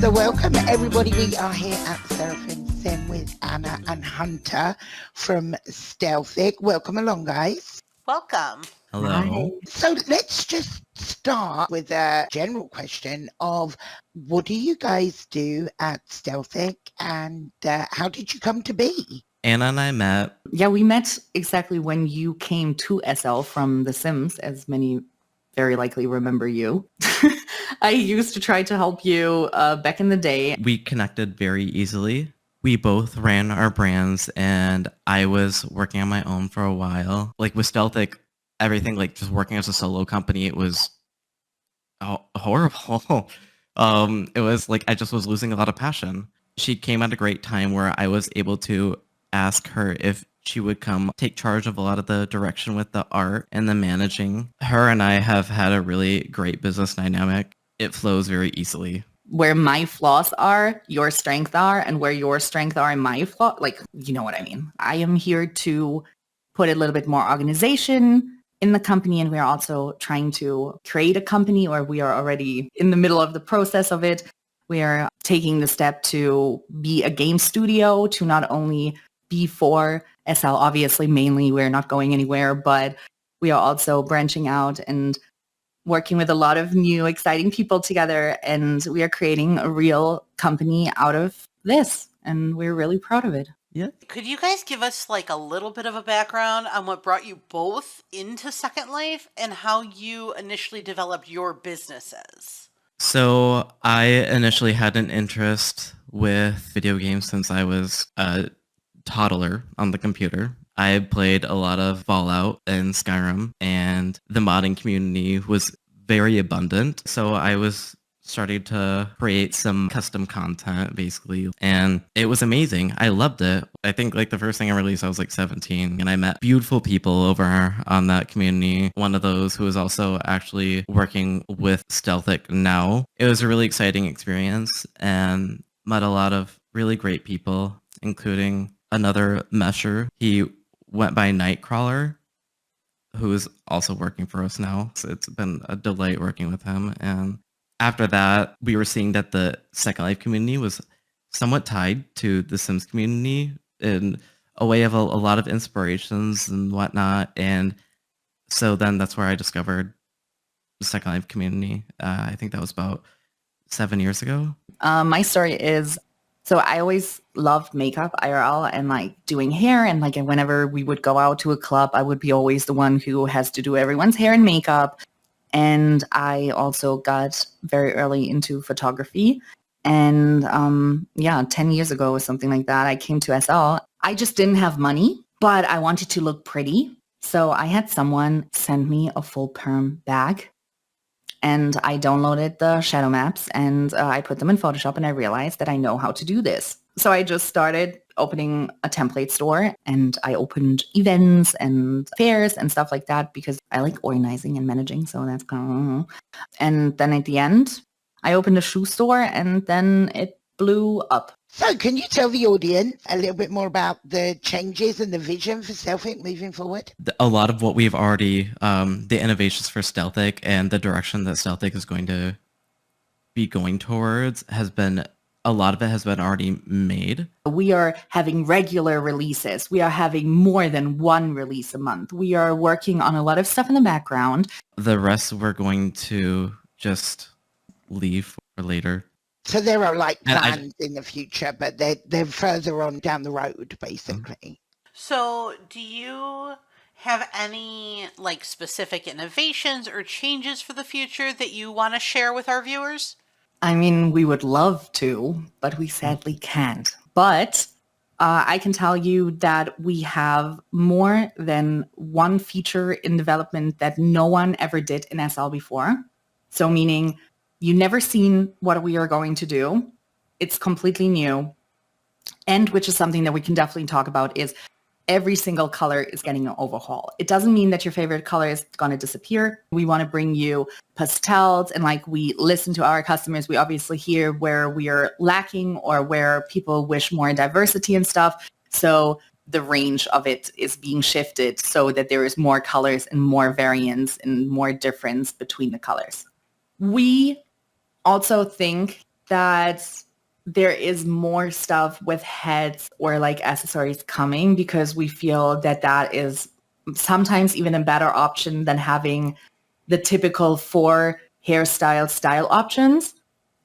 So welcome everybody. We are here at Seraphim Sim with Anna and Hunter from Stealthic. Welcome along, guys. Welcome. Hello. Hi. So let's just start with a general question of what do you guys do at Stealthic and how did you come to be? Anna and I met. Yeah, we met exactly when you came to SL from The Sims, as many very likely remember you. I used to try to help you back in the day. We connected very easily. We both ran our brands and I was working on my own for a while. Like with Stealthic, everything like just working as a solo company, it was horrible. It was like I just was losing a lot of passion. She came at a great time where I was able to ask her if she would come take charge of a lot of the direction with the art and the managing. Her and I have had a really great business dynamic. It flows very easily. Where my flaws are, your strengths are, and where your strengths are and my flaw, like, you know what I mean. I am here to put a little bit more organization in the company, and we're also trying to create a company, or we are already in the middle of the process of it. We are taking the step to be a game studio, to not only be for SL, obviously, mainly we're not going anywhere, but we are also branching out and working with a lot of new, exciting people together, and we are creating a real company out of this, and we're really proud of it. Yeah. Could you guys give us like a little bit of a background on what brought you both into Second Life and how you initially developed your businesses? So I initially had an interest with video games since I was a toddler on the computer. I played a lot of Fallout and Skyrim, and the modding community was very abundant. So I was starting to create some custom content, basically, and it was amazing. I loved it. I think like the first thing I released, I was like 17, and I met beautiful people over on that community. One of those who was also actually working with Stealthic now. It was a really exciting experience and met a lot of really great people, including another mesher. He went by Nightcrawler, who is also working for us now. So it's been a delight working with him. And after that, we were seeing that the Second Life community was somewhat tied to the Sims community in a way of a lot of inspirations and whatnot. And so then that's where I discovered the Second Life community. I think that was about 7 years ago. My story is, so I always loved makeup, IRL, and like doing hair. And like whenever we would go out to a club, I would be always the one who has to do everyone's hair and makeup. And I also got very early into photography. And 10 years ago or something like that, I came to SL. I just didn't have money, but I wanted to look pretty. So I had someone send me a full perm bag. And I downloaded the shadow maps and I put them in Photoshop, and I realized that I know how to do this. So I just started opening a template store, and I opened events and fairs and stuff like that because I like organizing and managing. So that's kind of, and then at the end, I opened a shoe store, and then it blew up. So can you tell the audience a little bit more about the changes and the vision for Stealthic moving forward? A lot of what we've already, the innovations for Stealthic and the direction that Stealthic is going to be going towards a lot of it has been already made. We are having regular releases. We are having more than one release a month. We are working on a lot of stuff in the background. The rest we're going to just leave for later. So there are like plans in the future, but they're further on down the road, basically. So do you have any like specific innovations or changes for the future that you want to share with our viewers? I mean, we would love to, but we sadly can't. But I can tell you that we have more than one feature in development that no one ever did in SL before. So meaning you never seen what we are going to do. It's completely new. And which is something that we can definitely talk about is every single color is getting an overhaul. It doesn't mean that your favorite color is going to disappear. We want to bring you pastels, and like we listen to our customers, we obviously hear where we are lacking or where people wish more diversity and stuff. So the range of it is being shifted so that there is more colors and more variance and more difference between the colors. We also think that there is more stuff with heads or like accessories coming, because we feel that that is sometimes even a better option than having the typical 4 hairstyle style options.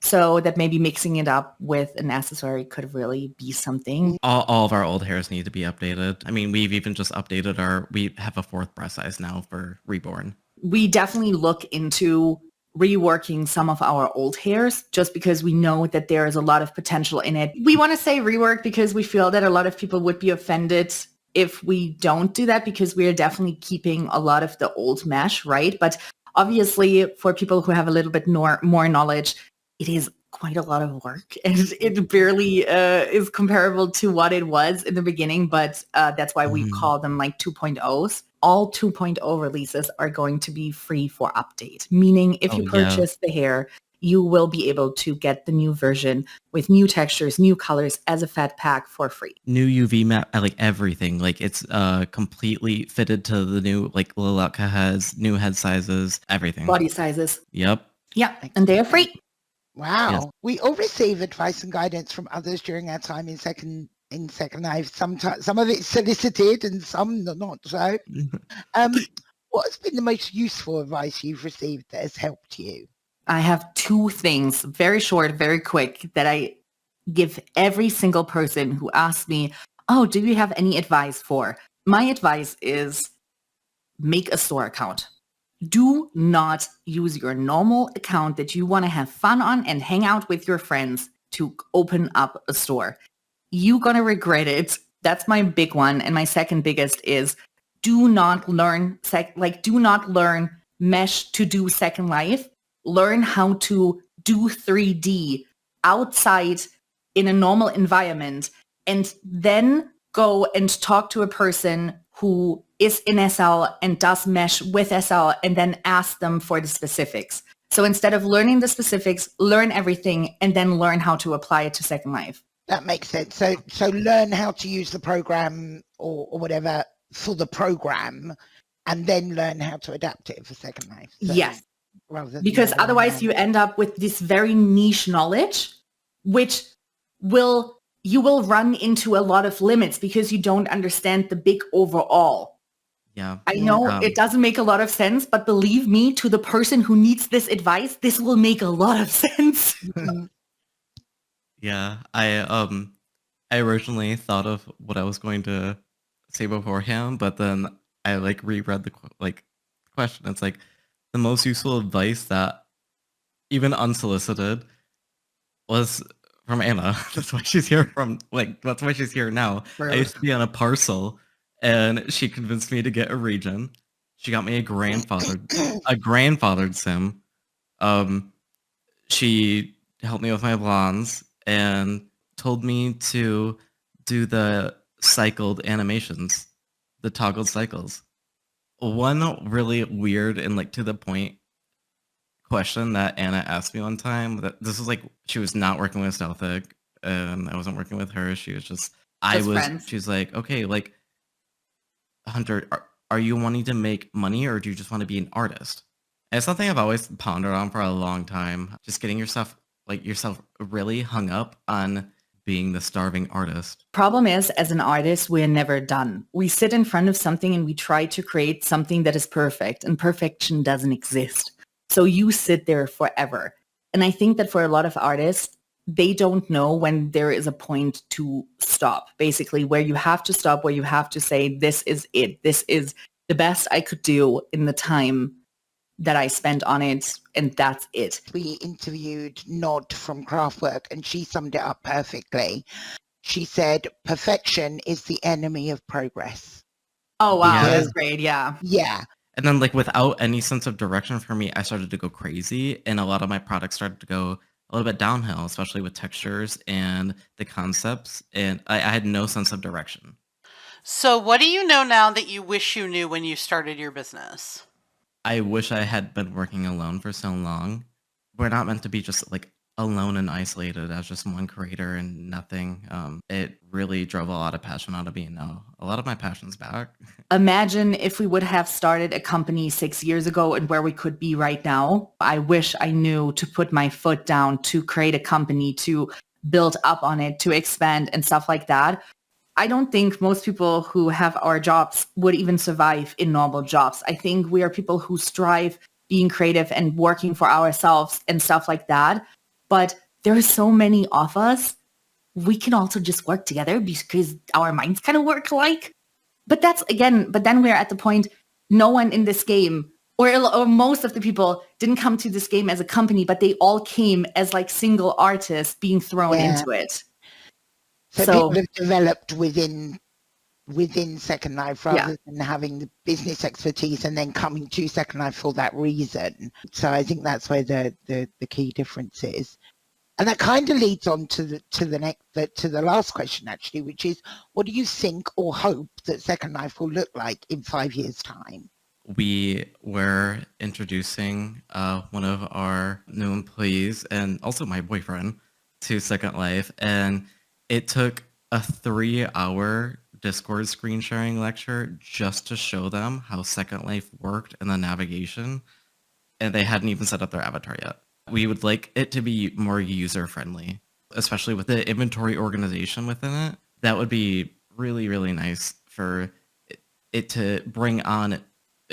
So that maybe mixing it up with an accessory could really be something. All of our old hairs need to be updated. I mean, we've even just updated we have a 4th breast size now for Reborn. We definitely look into reworking some of our old hairs just because we know that there is a lot of potential in it. We want to say rework because we feel that a lot of people would be offended if we don't do that, because we are definitely keeping a lot of the old mesh, right? But obviously for people who have a little bit more knowledge, it is quite a lot of work, and it barely is comparable to what it was in the beginning, but that's why we call them like 2.0s. All 2.0 releases are going to be free for update, meaning if you purchase the hair, you will be able to get the new version with new textures, new colors as a fat pack for free. New UV map, like everything. Like it's completely fitted to the new, like Lilatka has new head sizes, everything. Body sizes. Yep. Yeah, and they are free. Wow. Yes. We all receive advice and guidance from others during our time in Second Life. Sometimes some of it's solicited and some not so. What has been the most useful advice you've received that has helped you? I have 2 things, very short, very quick, that I give every single person who asks me, oh, do you have any advice for? My advice is make a store account. Do not use your normal account that you want to have fun on and hang out with your friends to open up a store. You're going to regret it. That's my big one. And my second biggest is do not learn mesh to do Second Life. Learn how to do 3D outside in a normal environment, and then go and talk to a person who is in SL and does mesh with SL, and then ask them for the specifics. So instead of learning the specifics, learn everything and then learn how to apply it to Second Life. That makes sense. So learn how to use the program or whatever for the program, and then learn how to adapt it for Second Life. So, yes. Because otherwise you end up with this very niche knowledge, which you will run into a lot of limits because you don't understand the big overall. Yeah. I know it doesn't make a lot of sense, but believe me, to the person who needs this advice, this will make a lot of sense. Yeah. I originally thought of what I was going to say beforehand, but then I like reread the question. It's like the most useful advice that even unsolicited was from Anna. That's why she's here that's why she's here now. Right. I used to be on a parcel and she convinced me to get a region. She got me a grandfathered sim. She helped me with my blondes and told me to do the cycled animations, the toggled cycles. One really weird and like to the point question that Anna asked me one time, that this was like she was not working with Stealthic and I wasn't working with her. She was just friends. She's like, okay, like Hunter, are you wanting to make money or do you just want to be an artist? And it's something I've always pondered on for a long time. Just getting yourself really hung up on being the starving artist. Problem is, as an artist, we're never done. We sit in front of something and we try to create something that is perfect, and perfection doesn't exist. So you sit there forever. And I think that for a lot of artists, they don't know when there is a point to stop, basically, where you have to stop, where you have to say, this is it. This is the best I could do in the time that I spent on it, and that's it. We interviewed Nod from Craftwork, and she summed it up perfectly. She said, perfection is the enemy of progress. Oh, wow. Yeah. That's great. Yeah. Yeah. And then like without any sense of direction for me, I started to go crazy and a lot of my products started to go a little bit downhill, especially with textures and the concepts. And I had no sense of direction. So what do you know now that you wish you knew when you started your business? I wish I had been working alone for so long. We're not meant to be just like alone and isolated as just one creator and nothing. It really drove a lot of passion out of me. Now a lot of my passion's back. Imagine if we would have started a company 6 years ago and where we could be right now. I wish I knew to put my foot down, to create a company, to build up on it, to expand and stuff like that. I don't think most people who have our jobs would even survive in normal jobs. I think we are people who strive being creative and working for ourselves and stuff like that. But there are so many of us. We can also just work together because our minds kind of work alike. But then we're at the point, no one in this game, or most of the people didn't come to this game as a company, but they all came as like single artists being thrown into it. So people have developed within Second Life rather than having the business expertise and then coming to Second Life for that reason. So I think that's where the key difference is. And that kind of leads on to the last question, actually, which is, what do you think or hope that Second Life will look like in 5 years' time? We were introducing one of our new employees and also my boyfriend to Second Life, and it took a 3-hour Discord screen sharing lecture just to show them how Second Life worked and the navigation, and they hadn't even set up their avatar yet. We would like it to be more user-friendly, especially with the inventory organization within it. That would be really, really nice for it to bring on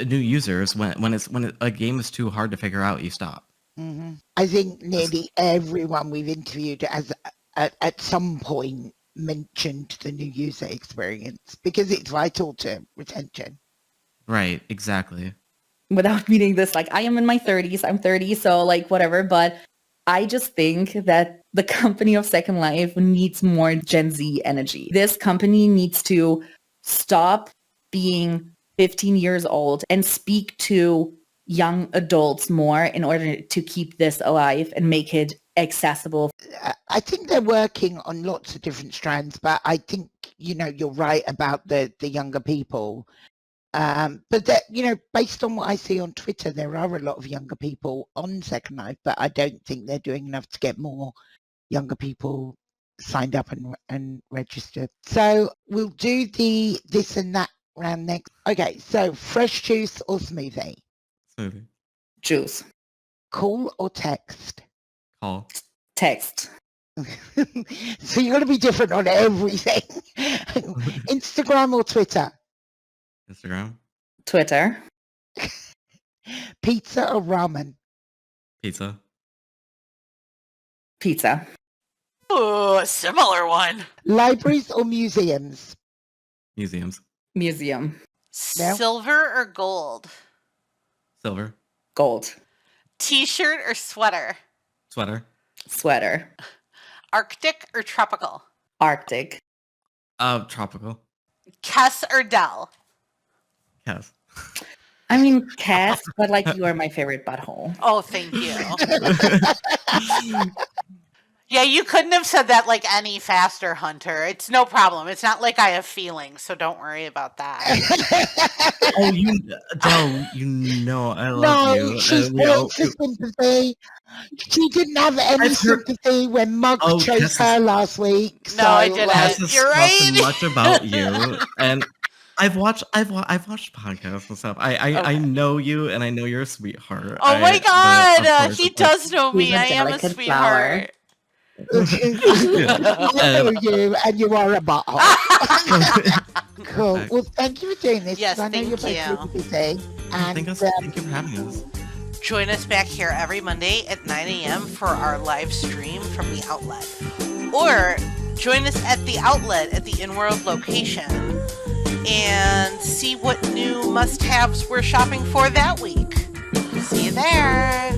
new users. When a game is too hard to figure out, you stop. Mm-hmm. I think nearly everyone we've interviewed has at some point mentioned the new user experience because it's vital to retention. Right, exactly. Without meaning this, like, I am in my 30s, I'm 30, so like whatever, but I just think that the company of Second Life needs more Gen Z energy. This company needs to stop being 15 years old and speak to young adults more in order to keep this alive and make it accessible. I think they're working on lots of different strands, but I think, you're right about the younger people. But that, based on what I see on Twitter, there are a lot of younger people on Second Life, but I don't think they're doing enough to get more younger people signed up and registered. So we'll do the this and that round next. Okay, so fresh juice or smoothie? Smoothie. Juice. Call or text? Call. Text. So you're going to be different on everything. Instagram or Twitter? Instagram. Twitter. Pizza or ramen? Pizza. Pizza. Ooh, similar one. Libraries or museums? Museums. Museum. No. Silver or gold? Silver. Gold. T-shirt or sweater? Sweater. Sweater. Arctic or tropical? Arctic. Tropical. Kess or Dell? Yes. I mean, Cass, but like you are my favorite butthole. Oh, thank you. Yeah, you couldn't have said that like any faster, Hunter. It's no problem. It's not like I have feelings, so don't worry about that. Oh, I love you. No, she's built for sympathy. She didn't have any sympathy when Mug chose her last week. No, I didn't. You're right. Much about you, and I've watched podcasts and stuff. I know you, and I know you're a sweetheart. Oh my God, he does know me. I am a sweetheart. I know you, and you are a butthole. Cool. Well, thank you for doing this. Yes, I know you're thank both really busy. And thank you for having us. Join us back here every Monday at 9 a.m. for our live stream from the outlet. Or join us at the outlet at the InWorld location and see what new must-haves we're shopping for that week. See you there.